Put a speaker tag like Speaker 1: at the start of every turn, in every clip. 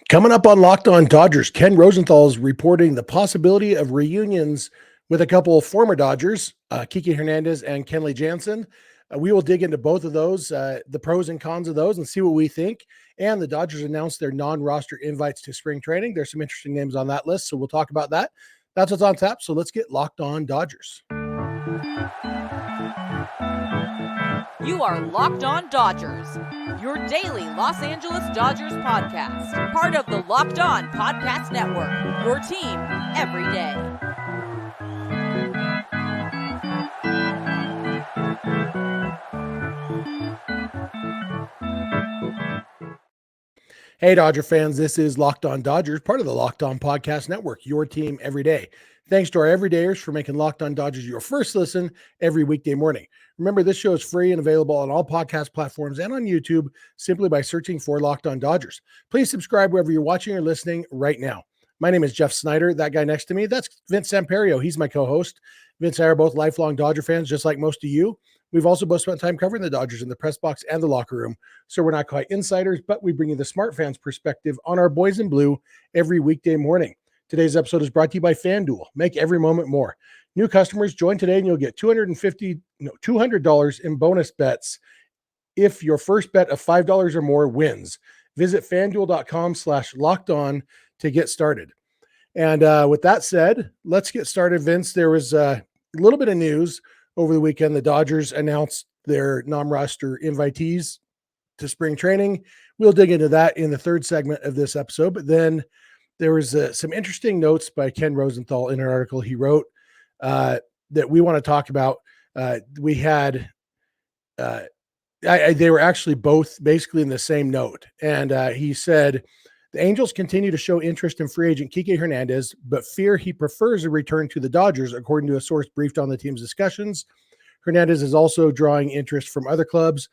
Speaker 1: Coming up on Locked On Dodgers, Ken Rosenthal is reporting the possibility of reunions with a couple of former Dodgers, Kiké Hernández and Kenley Jansen. We will dig into both of those, the pros and cons of those, and see what we think. And the Dodgers announced their non-roster invites to spring training. There's some interesting names on that list, so we'll talk about that. That's what's on tap, so let's get Locked On Dodgers.
Speaker 2: You are Locked On Dodgers, your daily Los Angeles Dodgers podcast. Part of the Locked On Podcast Network, your team every day.
Speaker 1: Hey, Dodger fans, this is Locked On Dodgers, part of the Locked On Podcast Network, your team every day. Thanks to our everydayers for making Locked On Dodgers your first listen every weekday morning. Remember, this show is free and available on all podcast platforms and on YouTube simply by searching for Locked On Dodgers. Please subscribe wherever you're watching or listening right now. My name is Jeff Snyder. That guy next to me, that's Vince Samperio. He's my co-host. Vince and I are both lifelong Dodger fans, just like most of you. We've also both spent time covering the Dodgers in the press box and the locker room, so we're not quite insiders, but we bring you the smart fans perspective on our boys in blue every weekday morning. Today's episode is brought to you by FanDuel. Make every moment more. New customers, join today and you'll get $200 in bonus bets if your first bet of $5 or more wins. Visit FanDuel.com/lockedon to get started. And with that said, let's get started, Vince. There was a little bit of news over the weekend. The Dodgers announced their non-roster invitees to spring training. We'll dig into that in the third segment of this episode. But then there was some interesting notes by Ken Rosenthal in an article he wrote that we want to talk about. We had they were actually both basically in the same note. And he said, the Angels continue to show interest in free agent Kiké Hernández, but fear he prefers a return to the Dodgers, according to a source briefed on the team's discussions. Hernández is also drawing interest from other clubs,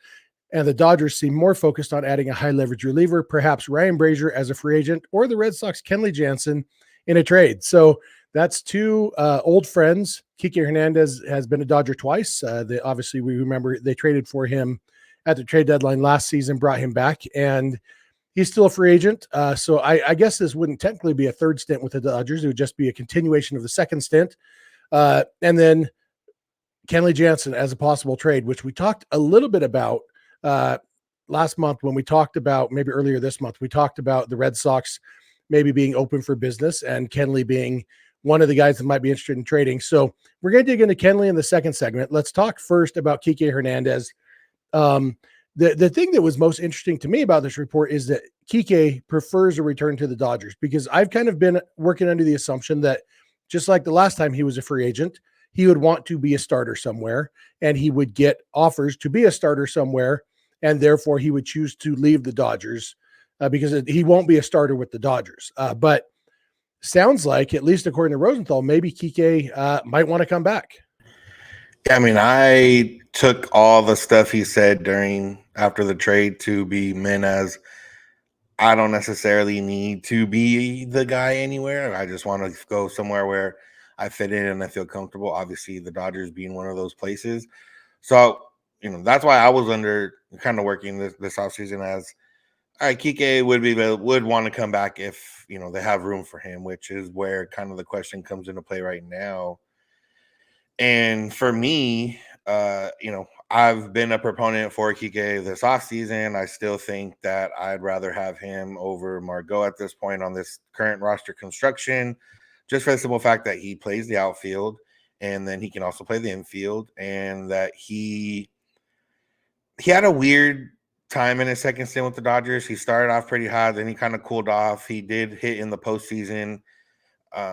Speaker 1: and the Dodgers seem more focused on adding a high-leverage reliever, perhaps Ryan Brazier as a free agent, or the Red Sox Kenley Jansen in a trade. So that's two old friends. Kiké Hernández has been a Dodger twice. Obviously, we remember they traded for him at the trade deadline last season, brought him back, and he's still a free agent. So I guess this wouldn't technically be a third stint with the Dodgers. It would just be a continuation of the second stint. And then Kenley Jansen as a possible trade, which we talked a little bit about last month when we talked about, maybe earlier this month, we talked about the Red Sox maybe being open for business and Kenley being one of the guys that might be interested in trading. So we're going to dig into Kenley in the second segment. Let's talk first about Kiké Hernández. The thing that was most interesting to me about this report is that Kiké prefers a return to the Dodgers, because I've kind of been working under the assumption that just like the last time he was a free agent, he would want to be a starter somewhere and he would get offers to be a starter somewhere. And therefore he would choose to leave the Dodgers because he won't be a starter with the Dodgers. But sounds like, at least according to Rosenthal, maybe Kiké might want to come back.
Speaker 3: Yeah, I mean, I took all the stuff he said after the trade to be meant as I don't necessarily need to be the guy anywhere. I just want to go somewhere where I fit in and I feel comfortable. Obviously, the Dodgers being one of those places. So, that's why I was kind of working this offseason as, all right, Kiké would want to come back if, they have room for him, which is where kind of the question comes into play right now. And for me, I've been a proponent for Kiké this offseason. I still think that I'd rather have him over Margot at this point on this current roster construction, just for the simple fact that he plays the outfield and then he can also play the infield, and that he had a weird time in his second stint with the Dodgers. He started off pretty hot, then he kind of cooled off. He did hit in the postseason.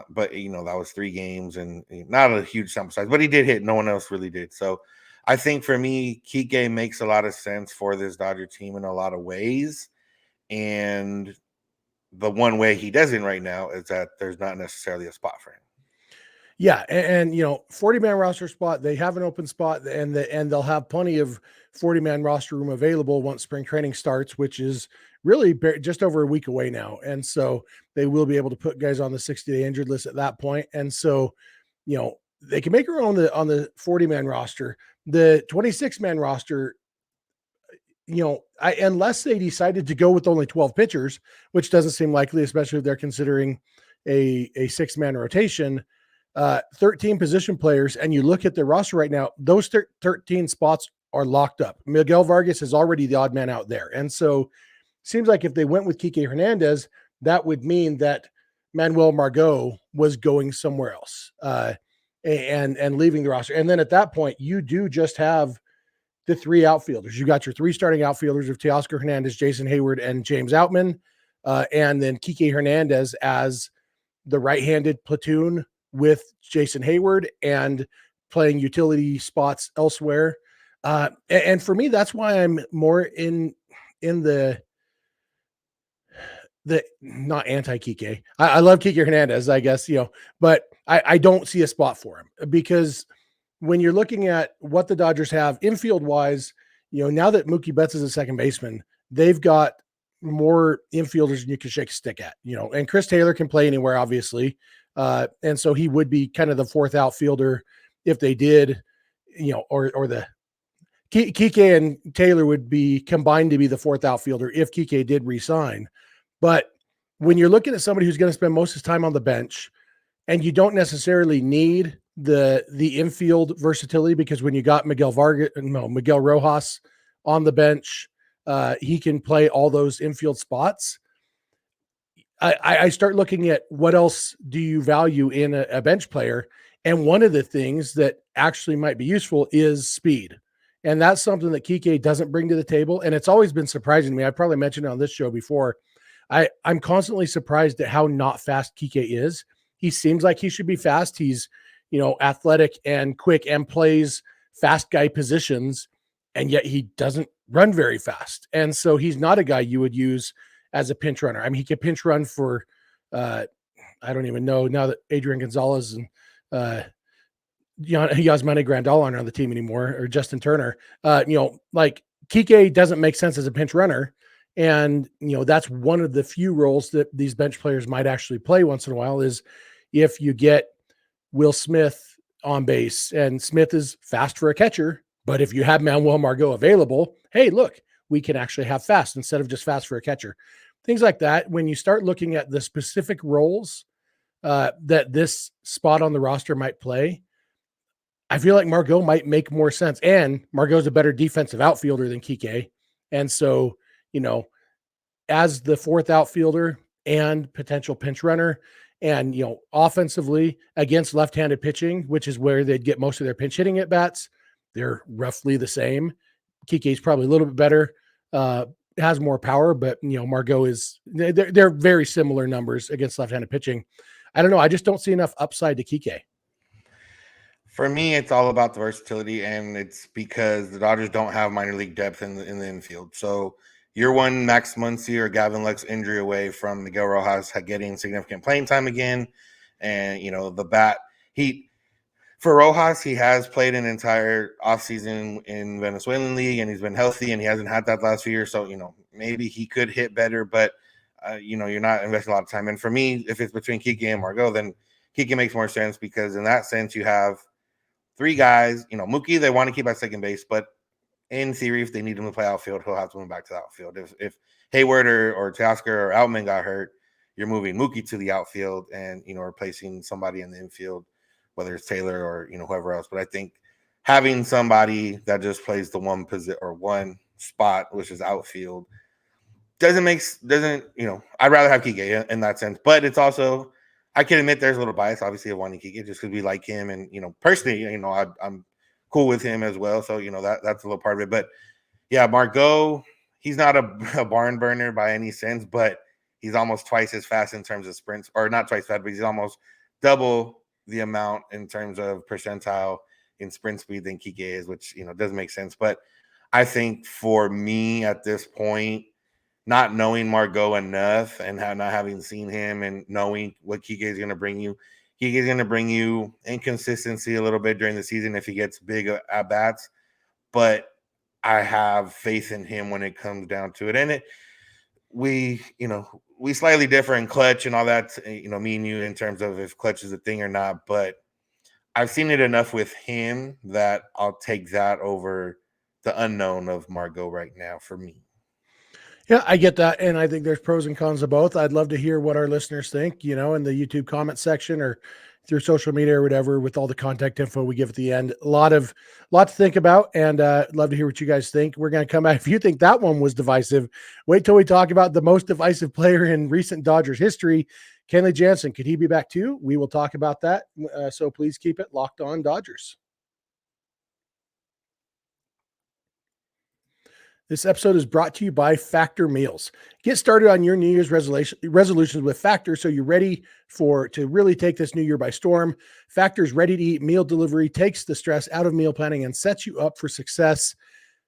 Speaker 3: But that was 3 games and not a huge sample size, but he did hit. No one else really did. So I think for me, Kiké makes a lot of sense for this Dodger team in a lot of ways. And the one way he doesn't right now is that there's not necessarily a spot for him.
Speaker 1: Yeah. And 40-man roster spot, they have an open spot, and they'll have plenty of 40-man roster room available once spring training starts, which is really just over a week away now. And so they will be able to put guys on the 60-day injured list at that point. And so, they can make her on the 40-man roster. The 26-man roster, unless they decided to go with only 12 pitchers, which doesn't seem likely, especially if they're considering a 6-man rotation, 13 position players, and you look at the roster right now, those 13 spots are locked up. Miguel Vargas is already the odd man out there. And so seems like if they went with Kiké Hernández, that would mean that Manuel Margot was going somewhere else and leaving the roster. And then at that point, you do just have the 3 outfielders. You got your 3 starting outfielders of Teoscar Hernandez, Jason Hayward, and James Outman, and then Kiké Hernández as the right-handed platoon with Jason Hayward and playing utility spots elsewhere. And for me, that's why I'm more in the not anti-Kiké. I love Kiké Hernández, I guess, but I don't see a spot for him, because when you're looking at what the Dodgers have infield wise, now that Mookie Betts is a second baseman, they've got more infielders than you can shake a stick at, and Chris Taylor can play anywhere, obviously. And so he would be kind of the 4th outfielder if they did, or the Kiké and Taylor would be combined to be the 4th outfielder if Kiké did resign. But when you're looking at somebody who's going to spend most of his time on the bench, and you don't necessarily need the infield versatility, because when you got Miguel Rojas on the bench, he can play all those infield spots. I start looking at what else do you value in a bench player. And one of the things that actually might be useful is speed. And that's something that Kiké doesn't bring to the table. And it's always been surprising to me. I probably mentioned it on this show before. I'm constantly surprised at how not fast Kiké is. He seems like he should be fast. He's, athletic and quick and plays fast guy positions, and yet he doesn't run very fast. And so he's not a guy you would use as a pinch runner. I mean, he could pinch run for, I don't even know now that Adrian Gonzalez and Yasmani Grandal aren't on the team anymore, or Justin Turner. Like Kiké doesn't make sense as a pinch runner. And, that's one of the few roles that these bench players might actually play once in a while, is if you get Will Smith on base, and Smith is fast for a catcher, but if you have Manuel Margot available, hey, look, we can actually have fast instead of just fast for a catcher. Things like that. When you start looking at the specific roles that this spot on the roster might play, I feel like Margot might make more sense. And Margot's a better defensive outfielder than Kiké. And so, as the 4th outfielder and potential pinch runner, and, offensively against left-handed pitching, which is where they'd get most of their pinch hitting at bats, they're roughly the same. Kiké's probably a little bit better, has more power, but, Margot they're very similar numbers against left-handed pitching. I don't know. I just don't see enough upside to Kiké.
Speaker 3: For me, it's all about the versatility, and it's because the Dodgers don't have minor league depth in the infield. So you're one Max Muncy or Gavin Lux injury away from Miguel Rojas getting significant playing time again. And, the bat, for Rojas, he has played an entire offseason in Venezuelan League, and he's been healthy, and he hasn't had that last few years. So, maybe he could hit better, but, you're not investing a lot of time. And for me, if it's between Kiké and Margot, then Kiké makes more sense, because in that sense, you have 3 guys. Mookie, they want to keep at second base, but in theory, if they need him to play outfield, he'll have to move back to the outfield. If Hayward or Teoscar or Outman got hurt, you're moving Mookie to the outfield and, replacing somebody in the infield, whether it's Taylor or, whoever else. But I think having somebody that just plays the one position or one spot, which is outfield, I'd rather have Kiké in that sense. But it's also, I can admit there's a little bias, obviously, of wanting Kiké just because we like him. And, personally, I'm cool with him as well. So, that's a little part of it. But, yeah, Margot, he's not a barn burner by any sense, but he's almost twice as fast in terms of sprints. Or not twice fast, but he's almost double the amount in terms of percentile in sprint speed than Kiké is, which, doesn't make sense. But I think for me at this point, not knowing Margot enough and not having seen him and knowing what Kiké is going to bring you, Kiké is going to bring you inconsistency a little bit during the season if he gets big at bats. But I have faith in him when it comes down to it. And we slightly differ in clutch and all that, me and you, in terms of if clutch is a thing or not. But I've seen it enough with him that I'll take that over unknown of Margot right now for me.
Speaker 1: Yeah, I get that. And I think there's pros and cons of both. I'd love to hear what our listeners think, in the YouTube comment section or through social media or whatever, with all the contact info we give at the end. A lot to think about, and love to hear what you guys think. We're going to come back. If you think that one was divisive, wait till we talk about the most divisive player in recent Dodgers history, Kenley Jansen. Could he be back too? We will talk about that. So please keep it locked on Dodgers. This episode is brought to you by Factor Meals. Get started on your New Year's resolutions with Factor, so you're ready to really take this new year by storm. Factor's ready-to-eat meal delivery takes the stress out of meal planning and sets you up for success.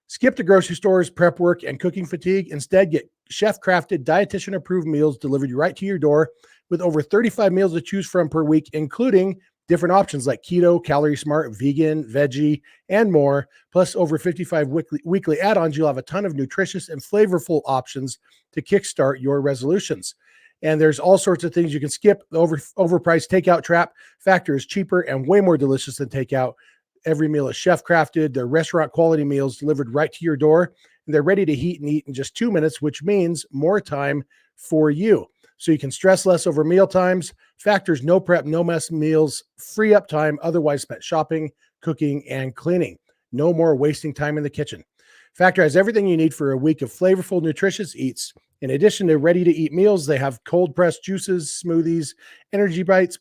Speaker 1: Skip the grocery stores, prep work, and cooking fatigue. Instead, get chef-crafted, dietitian-approved meals delivered right to your door with over 35 meals to choose from per week, including different options like keto, calorie smart, vegan, veggie, and more. Plus over 55 weekly add-ons. You'll have a ton of nutritious and flavorful options to kickstart your resolutions. And there's all sorts of things you can skip. The overpriced takeout trap. Factor is cheaper and way more delicious than takeout. Every meal is chef crafted. They're restaurant quality meals delivered right to your door. And they're ready to heat and eat in just 2 minutes, which means more time for you. So you can stress less over meal times. Factor's no prep, no mess meals, free up time otherwise spent shopping, cooking, and cleaning. No more wasting time in the kitchen. Factor has everything you need for a week of flavorful, nutritious eats. In addition to ready-to-eat meals, they have cold-pressed juices, smoothies, energy bites,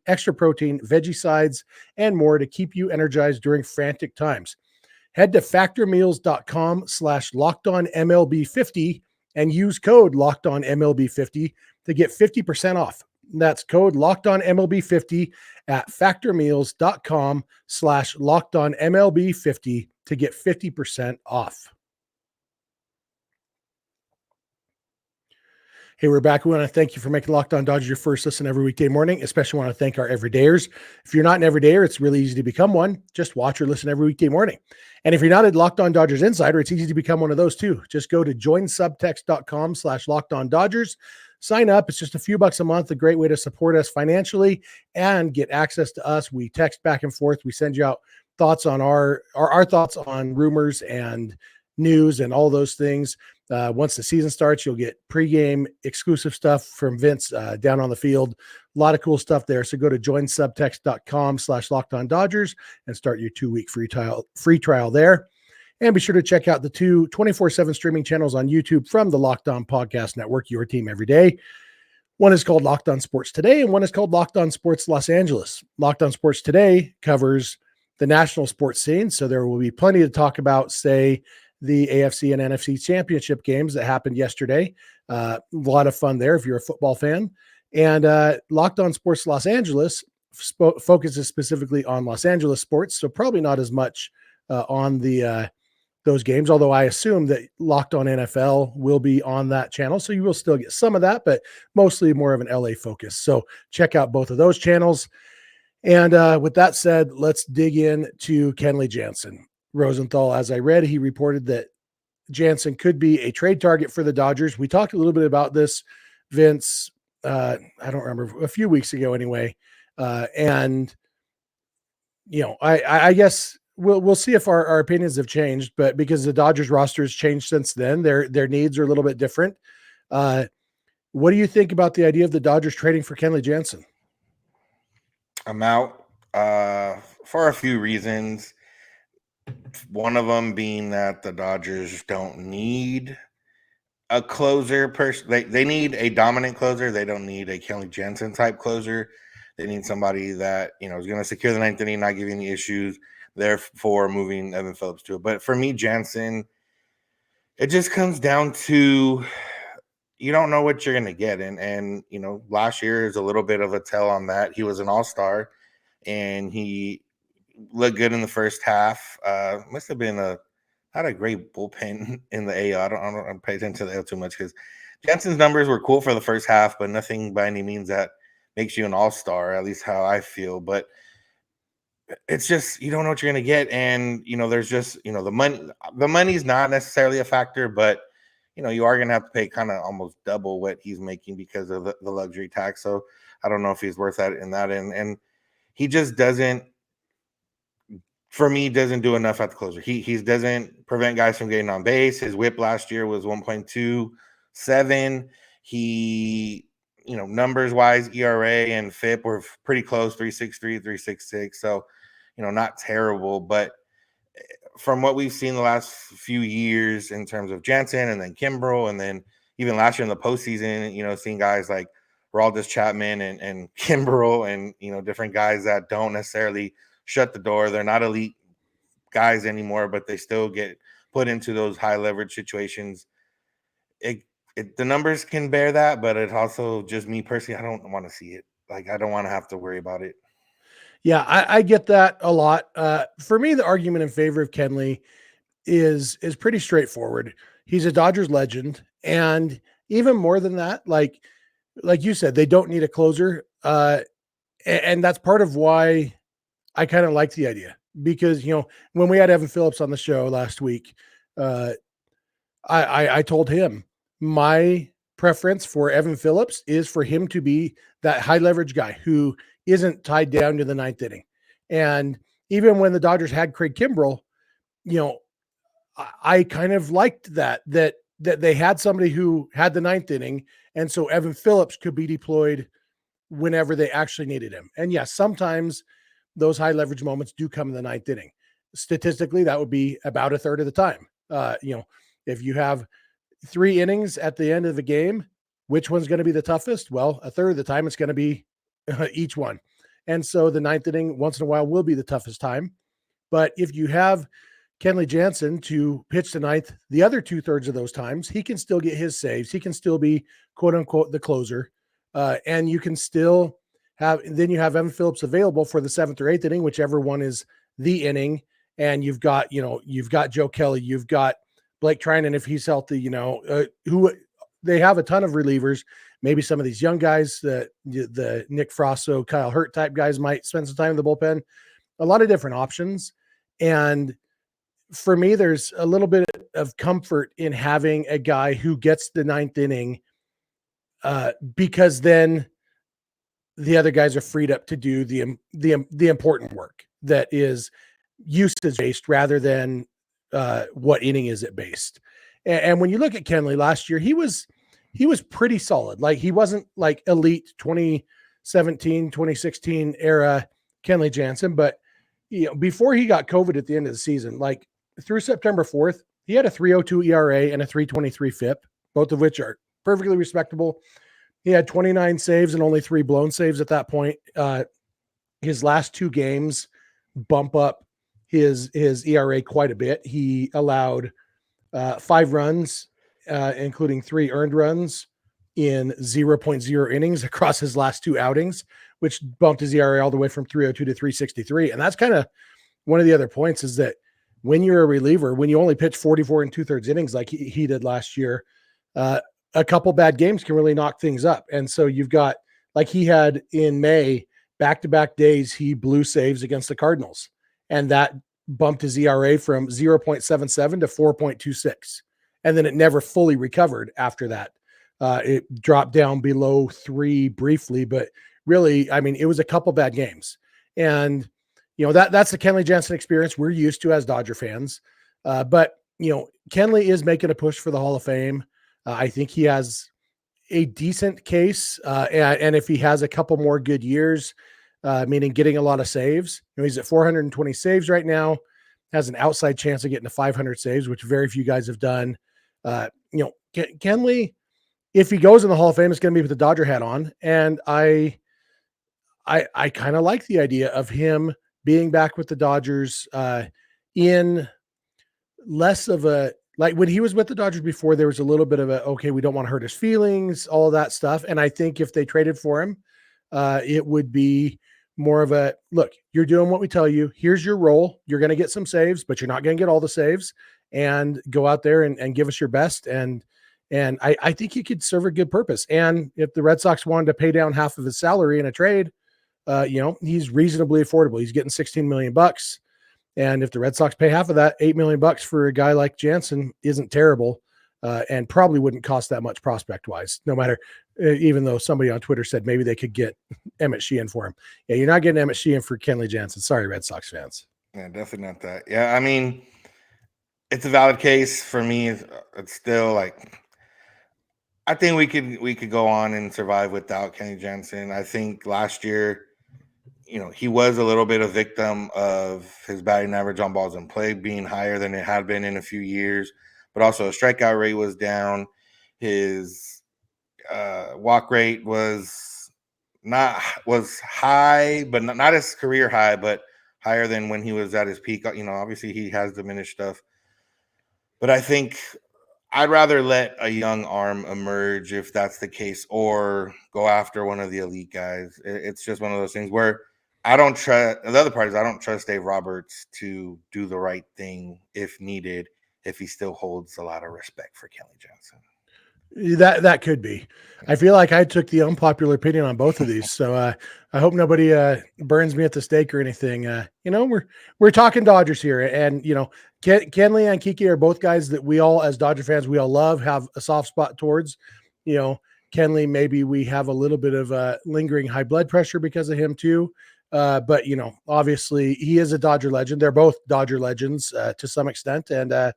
Speaker 1: extra protein, veggie sides, and more to keep you energized during frantic times. Head to factormeals.com/LockedOnMLB50 and use code LockedOnMLB50 to get 50% off. That's code LockedOnMLB50 at factormeals.com/LockedOnMLB50 to get 50% off. Hey, we're back. We want to thank you for making Locked On Dodgers your first listen every weekday morning. Especially want to thank our everydayers. If you're not an everydayer, it's really easy to become one. Just watch or listen every weekday morning. And if you're not a Locked On Dodgers insider, it's easy to become one of those too. Just go to joinsubtext.com/LockedOnDodgers. Sign up. It's just a few bucks a month. A great way to support us financially and get access to us. We text back and forth. We send you out thoughts on our thoughts on rumors and news and all those things. Once the season starts, you'll get pregame exclusive stuff from Vince down on the field. A lot of cool stuff there. So go to joinsubtext.com/LockedOnDodgers and start your 2-week free trial there. And be sure to check out the 2 24/7 streaming channels on YouTube from the Locked On Podcast Network, your team every day. One is called Locked On Sports Today, and one is called Locked On Sports Los Angeles. Locked On Sports Today covers the national sports scene, so there will be plenty to talk about, say, the AFC and NFC championship games that happened yesterday. A lot of fun there if you're a football fan. And Locked On Sports Los Angeles focuses specifically on Los Angeles sports, so probably not as much on those games, although I assume that Locked On NFL will be on that channel, so you will still get some of that, but mostly more of an LA focus. So check out both of those channels. And with that said, let's dig in to Kenley Jansen. Rosenthal, as I read, he reported that Jansen could be a trade target for the Dodgers. We talked a little bit about this, Vince, I don't remember, a few weeks ago anyway. And, I guess we'll see if our opinions have changed, but because the Dodgers roster has changed since then, their needs are a little bit different. What do you think about the idea of the Dodgers trading for Kenley Jansen?
Speaker 3: I'm out for a few reasons. One of them being that the Dodgers don't need a closer person. They need a dominant closer. They don't need a Kenley Jansen type closer. They need somebody that is going to secure the ninth inning, not give you any issues. Therefore, moving Evan Phillips to it. But for me, Jansen, it just comes down to you don't know what you're going to get, and last year is a little bit of a tell on that. He was an all-star, and he looked good in the first half. Must have been had a great bullpen in the AL. I don't pay attention to the AL too much because Jansen's numbers were cool for the first half, but nothing by any means that makes you an all-star, at least how I feel. But it's just you don't know what you're gonna get, and there's just the money. The money's not necessarily a factor, but you are gonna have to pay kind of almost double what he's making because of the luxury tax. So I don't know if he's worth that in that end, and he just doesn't for me, doesn't do enough at the closer. He doesn't prevent guys from getting on base. His whip last year was 1.27. He, numbers wise, ERA and FIP were pretty close, 3.63, 3.66. So, not terrible. But from what we've seen the last few years in terms of Jansen and then Kimbrel, and then even last year in the postseason, seeing guys like Aroldis Chapman and Kimbrel and, different guys that don't necessarily shut the door. They're not elite guys anymore, but they still get put into those high leverage situations. The numbers can bear that, but it also, just me personally, I don't want to see it. Like, I don't want to have to worry about it.
Speaker 1: Yeah, I get that a lot. For me, the argument in favor of Kenley is pretty straightforward. He's a Dodgers legend, and even more than that, like you said, they don't need a closer, and that's part of why I kind of like the idea, because when we had Evan Phillips on the show last week, I told him my preference for Evan Phillips is for him to be that high leverage guy who isn't tied down to the ninth inning. And even when the Dodgers had Craig Kimbrel, I kind of liked that they had somebody who had the ninth inning. And so Evan Phillips could be deployed whenever they actually needed him. And yes, sometimes those high leverage moments do come in the ninth inning. Statistically, that would be about a third of the time. If you have 3 innings at the end of the game, which one's going to be the toughest? Well, a third of the time it's going to be each one. And so the ninth inning once in a while will be the toughest time. But if you have Kenley Jansen to pitch the ninth, the other 2/3 of those times, he can still get his saves. He can still be quote unquote the closer. And you can still then you have Evan Phillips available for the 7th or 8th inning, whichever one is the inning. And you've got Joe Kelly, you've got Blake Trinan, if he's healthy, who they have a ton of relievers. Maybe some of these young guys, the Nick Frosso, Kyle Hurt type guys might spend some time in the bullpen. A lot of different options. And for me, there's a little bit of comfort in having a guy who gets the 9th inning, because then the other guys are freed up to do the important work that is usage based rather than what inning is it based. And when you look at Kenley last year, he was pretty solid. Like, he wasn't like elite 2017, 2016 era Kenley Jansen, but before he got COVID at the end of the season, like through September 4th, he had a 3.02 ERA and a 3.23 FIP, both of which are perfectly respectable. He had 29 saves and only 3 blown saves at that point. His last 2 games bump up his ERA quite a bit. He allowed 5 runs, including 3 earned runs in 0.0 innings across his last 2 outings, which bumped his ERA all the way from 3.02 to 3.63. And that's kind of one of the other points, is that when you're a reliever, when you only pitch 44 and 2/3 innings like he did last year, a couple bad games can really knock things up. And so you've got, like he had in May, back-to-back days, he blew saves against the Cardinals. And that bumped his ERA from 0.77 to 4.26. And then it never fully recovered after that. It dropped down below 3 briefly, but really, I mean, it was a couple bad games. And, that's the Kenley Jansen experience we're used to as Dodger fans. But, Kenley is making a push for the Hall of Fame. I think he has a decent case. And if he has a couple more good years, meaning getting a lot of saves, he's at 420 saves right now, has an outside chance of getting to 500 saves, which very few guys have done. Kenley, if he goes in the Hall of Fame, it's going to be with the Dodger hat on. And I kind of like the idea of him being back with the Dodgers in less of a, like when he was with the Dodgers before, there was a little bit of a, okay, we don't want to hurt his feelings, all of that stuff. And I think if they traded for him, it would be more of a, look, you're doing what we tell you. Here's your role. You're going to get some saves, but you're not going to get all the saves, and go out there and give us your best. And I think he could serve a good purpose. And if the Red Sox wanted to pay down half of his salary in a trade, he's reasonably affordable. He's getting $16 million. And if the Red Sox pay half of that, $8 million for a guy like Jansen isn't terrible, and probably wouldn't cost that much prospect wise, no matter, even though somebody on Twitter said maybe they could get Emmett Sheehan for him. Yeah, you're not getting Emmett Sheehan for Kenley Jansen. Sorry, Red Sox fans.
Speaker 3: Yeah, definitely not that. Yeah, I mean, it's a valid case for me. It's still like I think we could go on and survive without Kenny Jansen. I think last year, he was a little bit a victim of his batting average on balls in play being higher than it had been in a few years, but also his strikeout rate was down. His walk rate was high, but not his career high, but higher than when he was at his peak. Obviously he has diminished stuff, but I think I'd rather let a young arm emerge if that's the case, or go after one of the elite guys. It's just one of those things where I don't trust the other part is I don't trust Dave Roberts to do the right thing if needed, if he still holds a lot of respect for Kenley Jansen.
Speaker 1: That could be. I feel like I took the unpopular opinion on both of these, so I hope nobody burns me at the stake or anything. We're talking Dodgers here, and Kenley and Kiki are both guys that we all, as Dodger fans, we all love, have a soft spot towards. Kenley, maybe we have a little bit of lingering high blood pressure because of him too. But obviously he is a Dodger legend. They're both Dodger legends to some extent, and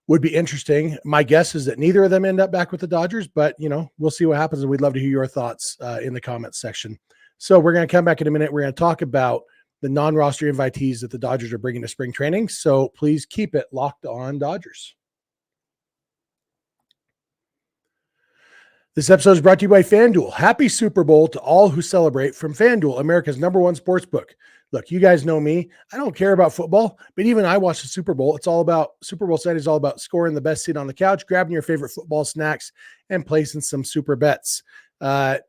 Speaker 1: would be interesting. My guess is that neither of them end up back with the Dodgers, but we'll see what happens. And we'd love to hear your thoughts in the comments section. So we're going to come back in a minute. We're going to talk about the non-roster invitees that the Dodgers are bringing to spring training. So please keep it locked on Dodgers. This episode is brought to you by FanDuel. Happy Super Bowl to all who celebrate from FanDuel, America's #1 sportsbook. Look, you guys know me. I don't care about football, but even I watch the Super Bowl. Super Bowl Sunday is all about scoring the best seat on the couch, grabbing your favorite football snacks, and placing some super bets. My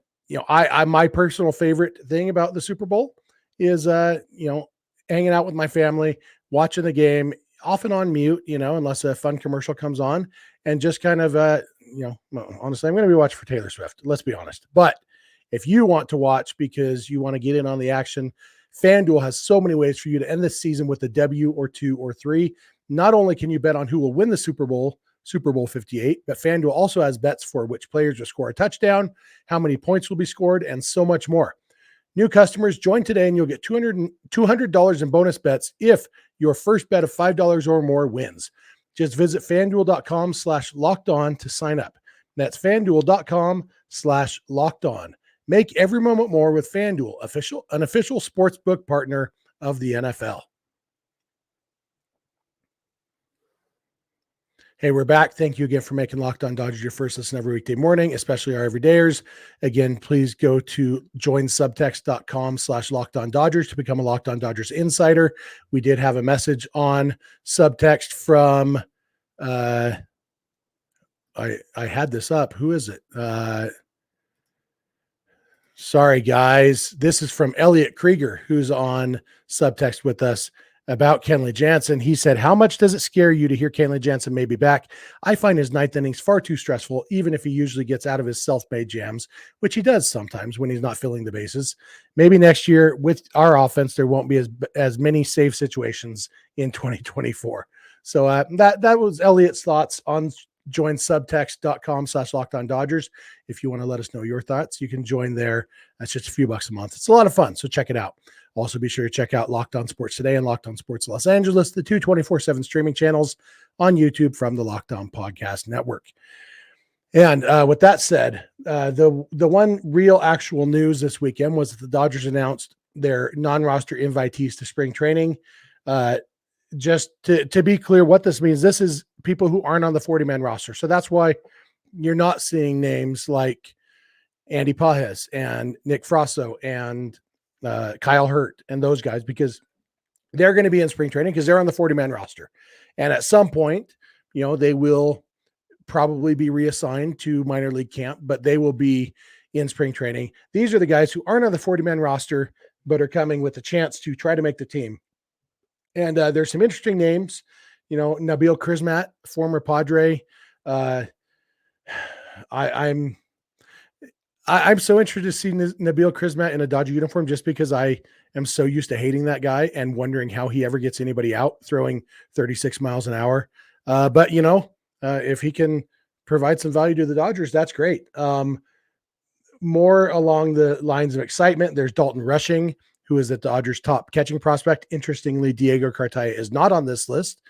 Speaker 1: personal favorite thing about the Super Bowl is, hanging out with my family, watching the game, often on mute, unless a fun commercial comes on, and just kind of, honestly, I'm going to be watching for Taylor Swift. Let's be honest. But if you want to watch because you want to get in on the action, FanDuel has so many ways for you to end this season with a W or 2 or 3. Not only can you bet on who will win the Super Bowl 58, but FanDuel also has bets for which players will score a touchdown, how many points will be scored, and so much more. New customers, join today and you'll get $200 in bonus bets if your first bet of $5 or more wins. Just visit FanDuel.com/lockedon to sign up. That's FanDuel.com/lockedon. Make every moment more with FanDuel, an official sportsbook partner of the NFL. Hey, we're back. Thank you again for making Locked On Dodgers your first listen every weekday morning, especially our everydayers. Again, please go to joinsubtext.com/LockedOnDodgers to become a Locked On Dodgers insider. We did have a message on subtext from, I had this up. Who is it? Sorry, guys. This is from Elliot Krieger, who's on subtext with us about Kenley Jansen. He said, how much does it scare you to hear Kenley Jansen may be back? I find his ninth innings far too stressful, even if he usually gets out of his self-made jams, which he does sometimes when he's not filling the bases. Maybe next year with our offense, there won't be as many safe situations in 2024. So that was Elliot's thoughts on join subtext.com/LockedOnDodgers. If you want to let us know your thoughts, you can join there. That's just a few bucks a month. It's a lot of fun, so check it out. Also, be sure to check out Locked On Sports Today and Locked On Sports Los Angeles, the two 24/7 streaming channels on YouTube from the Locked On Podcast Network. And with that said, the one real actual news this weekend was that the Dodgers announced their non-roster invitees to spring training. Just to be clear what this means, this is people who aren't on the 40-man roster. So that's why you're not seeing names like Andy Pages and Nick Frasso and Kyle Hurt and those guys, because they're going to be in spring training because they're on the 40-man roster. And at some point, they will probably be reassigned to minor league camp, but they will be in spring training. These are the guys who aren't on the 40-man roster, but are coming with a chance to try to make the team. And there's some interesting names, Nabil Crismatt, former Padre. I'm so interested to see Nabil Crismatt in a Dodger uniform, just because I am so used to hating that guy and wondering how he ever gets anybody out throwing 36 miles an hour. But if he can provide some value to the Dodgers, that's great. More along the lines of excitement, there's Dalton Rushing, who is the Dodgers' top catching prospect. Interestingly, Diego Cartaya is not on this list.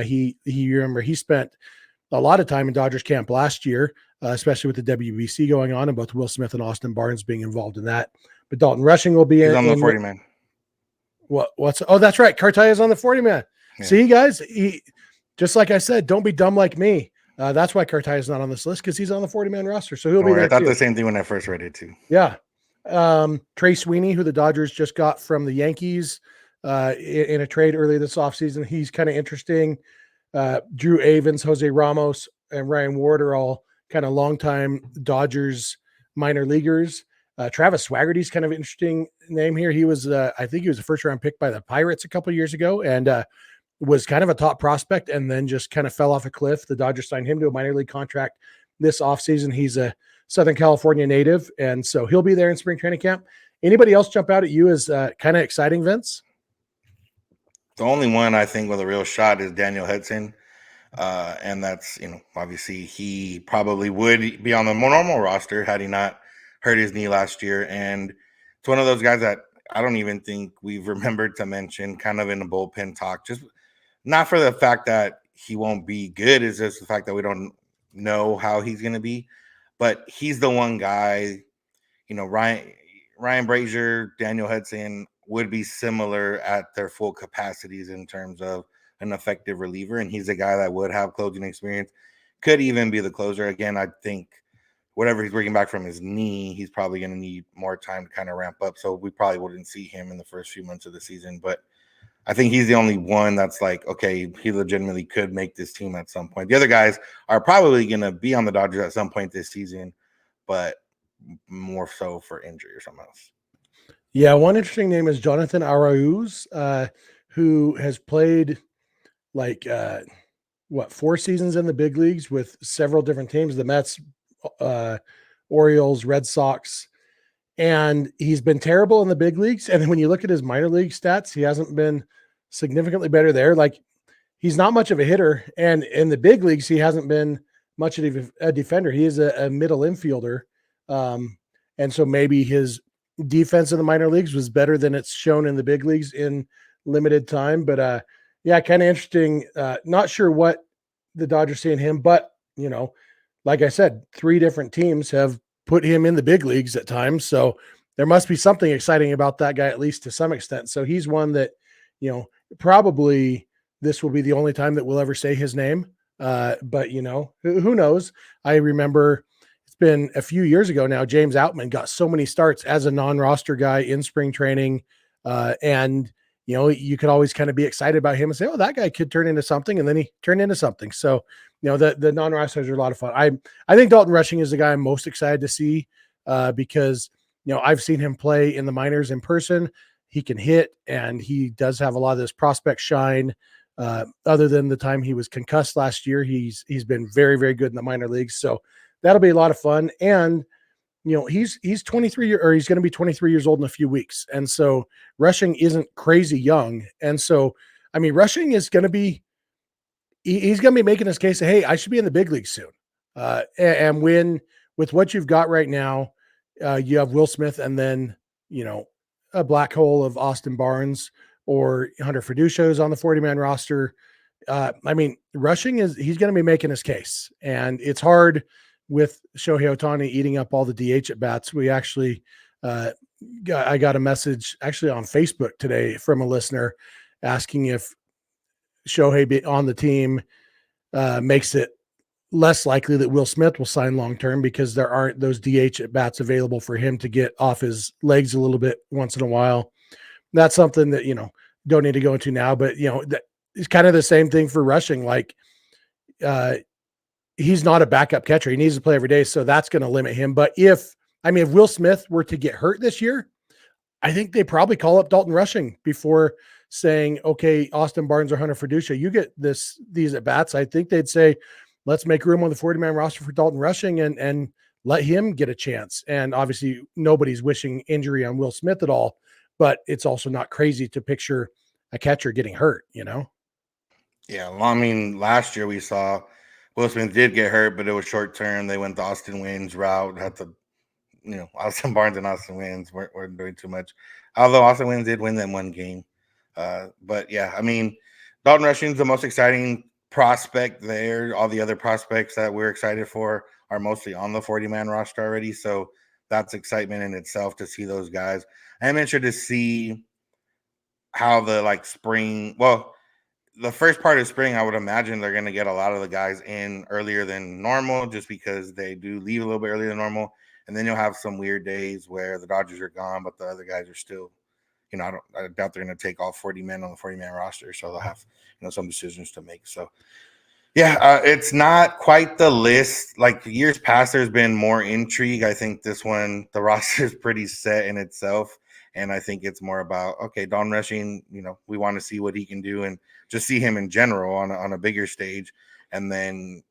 Speaker 1: He remember he spent a lot of time in Dodgers camp last year, especially with the WBC going on, and both Will Smith and Austin Barnes being involved in that. But Dalton Rushing will be
Speaker 3: He's on the 40-man.
Speaker 1: Oh, that's right. Cartaya is on the 40-man. Yeah. See, guys, just like I said, don't be dumb like me. That's why Cartaya is not on this list, because he's on the 40-man roster. So he'll be there.
Speaker 3: I thought the same thing when I first read it too.
Speaker 1: Yeah. Trey Sweeney, who the Dodgers just got from the Yankees in a trade earlier this offseason. He's kind of interesting. Drew Avens, Jose Ramos, and Ryan Ward are all kind of longtime Dodgers minor leaguers. Travis Swaggerty's kind of interesting name here. He was, I think he was a first-round pick by the Pirates a couple of years ago, and was kind of a top prospect, and then just kind of fell off a cliff. The Dodgers signed him to a minor league contract this offseason. He's a Southern California native, and so he'll be there in spring training camp. Anybody else jump out at you as kind of exciting, Vince?
Speaker 3: The only one I think with a real shot is Daniel Hudson. And that's, obviously he probably would be on the more normal roster had he not hurt his knee last year. And it's one of those guys that I don't even think we've remembered to mention kind of in the bullpen talk, just not for the fact that he won't be good. It's just the fact that we don't know how he's going to be, but he's the one guy, Ryan Brazier, Daniel Hudson would be similar at their full capacities in terms of an effective reliever. And he's a guy that would have closing experience, could even be the closer. Again, I think whatever he's bringing back from his knee, he's probably going to need more time to kind of ramp up. So we probably wouldn't see him in the first few months of the season, but I think he's the only one that's like, okay, he legitimately could make this team at some point. The other guys are probably going to be on the Dodgers at some point this season, but more so for injury or something else.
Speaker 1: Yeah, one interesting name is Jonathan Arauz, who has played 4 seasons in the big leagues with several different teams, the Mets, Orioles, Red Sox, and he's been terrible in the big leagues. And then when you look at his minor league stats, he hasn't been significantly better there. He's not much of a hitter, and in the big leagues, he hasn't been much of a defender. He is a middle infielder, and so maybe his defense in the minor leagues was better than it's shown in the big leagues in limited time. But yeah, kind of interesting. Not sure what the Dodgers see in him, but like I said, 3 different teams have put him in the big leagues at times. So there must be something exciting about that guy, at least to some extent. So he's one that, probably this will be the only time that we'll ever say his name. But who knows? I remember it's been a few years ago now, James Outman got so many starts as a non-roster guy in spring training. And you could always kind of be excited about him and say, oh, that guy could turn into something. And then he turned into something. So, the non-rosters are a lot of fun. I think Dalton Rushing is the guy I'm most excited to see because, I've seen him play in the minors in person. He can hit, and he does have a lot of this prospect shine. Other than the time he was concussed last year, he's been very, very good in the minor leagues. So that'll be a lot of fun. And, he's 23 or he's going to be 23 years old in a few weeks. And so Rushing isn't crazy young. And so, Rushing is going to be, he's going to be making his case, hey, I should be in the big league soon. And with what you've got right now, you have Will Smith and then, a black hole of Austin Barnes or Hunter Fiducio's on the 40-man roster. Rushing he's going to be making his case, and it's hard with Shohei Ohtani eating up all the DH at bats. We actually, I got a message actually on Facebook today from a listener asking if Shohei on the team makes it less likely that Will Smith will sign long-term because there aren't those DH at bats available for him to get off his legs a little bit once in a while. That's something that, don't need to go into now, but that is kind of the same thing for Rushing. He's not a backup catcher. He needs to play every day. So that's going to limit him. But if Will Smith were to get hurt this year, I think they probably call up Dalton Rushing before saying, okay, Austin Barnes or Hunter Fiducio, you get these at bats. I think they'd say, let's make room on the 40-man roster for Dalton Rushing and let him get a chance. And obviously nobody's wishing injury on Will Smith at all, but it's also not crazy to picture a catcher getting hurt, Yeah.
Speaker 3: Last year we saw Will Smith did get hurt, but it was short term. They went the Austin Waynes route, had to, Austin Barnes and Austin Waynes weren't doing too much. Although Austin Wynn did win them one game. But yeah, I mean, Dalton Rushing's the most exciting prospect there. All the other prospects that we're excited for are mostly on the 40-man roster already. So that's excitement in itself to see those guys. I'm interested to see how the spring, well, the first part of spring, I would imagine they're going to get a lot of the guys in earlier than normal just because they do leave a little bit earlier than normal. And then you'll have some weird days where the Dodgers are gone, but the other guys are still, I doubt they're going to take all 40 men on the 40-man roster. So they'll have, some decisions to make. So, yeah, it's not quite the list. Like years past, there's been more intrigue. I think this one, the roster is pretty set in itself. And I think it's more about, okay, Dalton Rushing, we want to see what he can do and just see him in general on a bigger stage. And then,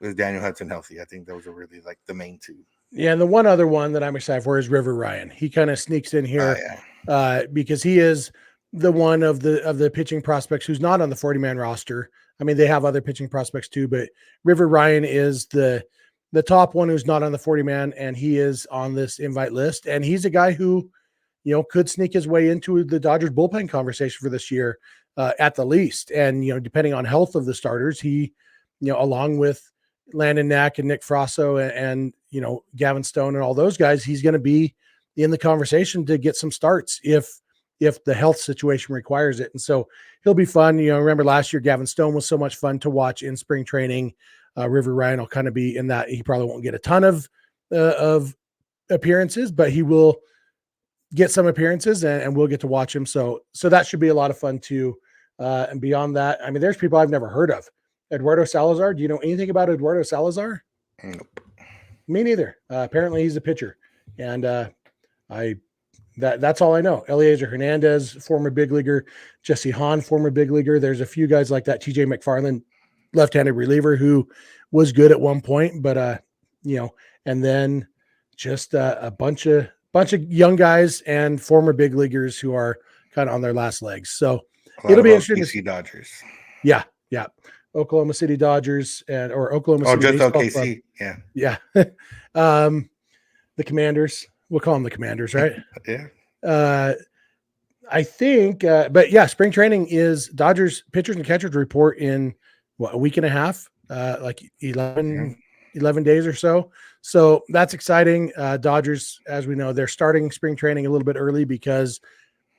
Speaker 3: is Daniel Hudson healthy? I think those are really the main two.
Speaker 1: Yeah, and the one other one that I'm excited for is River Ryan. He kind of sneaks in here because he is the one of the pitching prospects who's not on the 40-man roster. I mean, they have other pitching prospects too, but River Ryan is the top one who's not on the 40-man, and he is on this invite list. And he's a guy who, could sneak his way into the Dodgers bullpen conversation for this year at the least. And, depending on health of the starters, he, along with Landon Knack and Nick Frasso and Gavin Stone and all those guys, he's going to be in the conversation to get some starts if the health situation requires it. And so he'll be fun. Remember last year, Gavin Stone was so much fun to watch in spring training. River Ryan will kind of be in that. He probably won't get a ton of appearances, but he will get some appearances and we'll get to watch him. So that should be a lot of fun too. And beyond that, I mean, there's people I've never heard of. Eduardo Salazar. Do you know anything about Eduardo Salazar?
Speaker 3: Nope.
Speaker 1: Me neither. Apparently he's a pitcher. And that's all I know. Eliezer Hernandez, former big leaguer. Jesse Hahn, former big leaguer. There's a few guys like that. TJ McFarland, left-handed reliever who was good at one point, but and then just a bunch of young guys and former big leaguers who are kind of on their last legs. So it'll be interesting to see.
Speaker 3: Dodgers.
Speaker 1: Yeah. Oklahoma City Dodgers or Oklahoma City.
Speaker 3: Oh, just
Speaker 1: OKC.
Speaker 3: Club.
Speaker 1: Yeah. The Commanders. We'll call them the Commanders, right?
Speaker 3: Yeah.
Speaker 1: I think, but yeah, spring training is Dodgers pitchers and catchers report in a week and a half, like 11 days or so. So that's exciting. Dodgers, as we know, they're starting spring training a little bit early because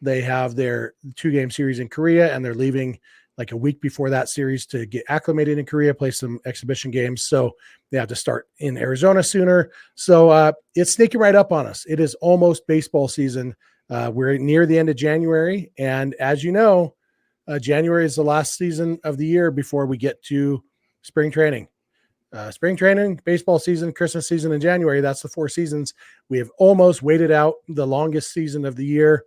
Speaker 1: they have their 2-game series in Korea and they're leaving like a week before that series to get acclimated in Korea, play some exhibition games. So they have to start in Arizona sooner. So it's sneaking right up on us. It is almost baseball season. We're near the end of January. And as you know, January is the last season of the year before we get to spring training. Spring training, baseball season, Christmas season in January. That's the 4 seasons. We have almost waited out the longest season of the year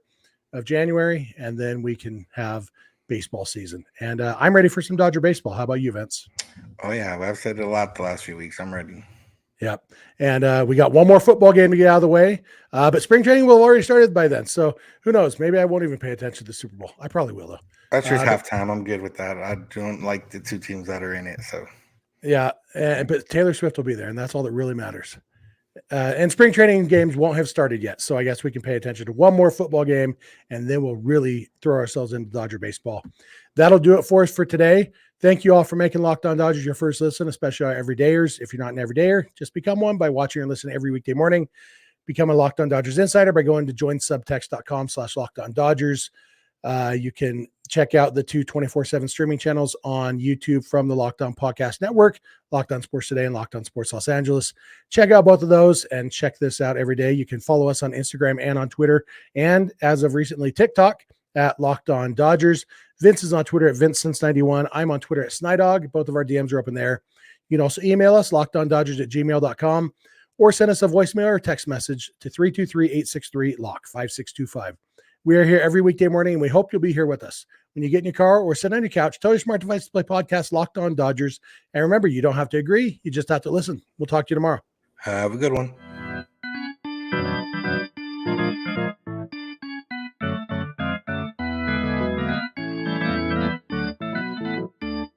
Speaker 1: of January, and then we can have baseball season. And I'm ready for some Dodger baseball. How about you, Vince?
Speaker 3: Oh, yeah. I've said it a lot the last few weeks. I'm ready.
Speaker 1: Yeah. And we got one more football game to get out of the way. But spring training will have already started by then. So who knows? Maybe I won't even pay attention to the Super Bowl. I probably will, though.
Speaker 3: That's just halftime. I'm good with that. I don't like the 2 teams that are in it. So
Speaker 1: yeah. But Taylor Swift will be there, and that's all that really matters. And spring training games won't have started yet. So I guess we can pay attention to one more football game, and then we'll really throw ourselves into Dodger baseball. That'll do it for us for today. Thank you all for making Locked On Dodgers your first listen, especially our everydayers. If you're not an everydayer, just become one by watching and listening every weekday morning. Become a Locked On Dodgers insider by going to joinsubtext.com/LockedOnDodgers. You can check out the 2 24/7 streaming channels on YouTube from the Locked On Podcast Network, Locked On Sports Today and Locked On Sports Los Angeles. Check out both of those and check this out every day. You can follow us on Instagram and on Twitter, and as of recently, TikTok at Locked On Dodgers. Vince is on Twitter at VinceSince91. I'm on Twitter at Snydog. Both of our DMs are open there. You can also email us, lockedondodgers@gmail.com, or send us a voicemail or text message to 323-863-LOCK5625. We are here every weekday morning, and we hope you'll be here with us. When you get in your car or sit on your couch, tell your smart device to play podcast Locked On Dodgers. And remember, you don't have to agree. You just have to listen. We'll talk to you tomorrow.
Speaker 3: Have a good one.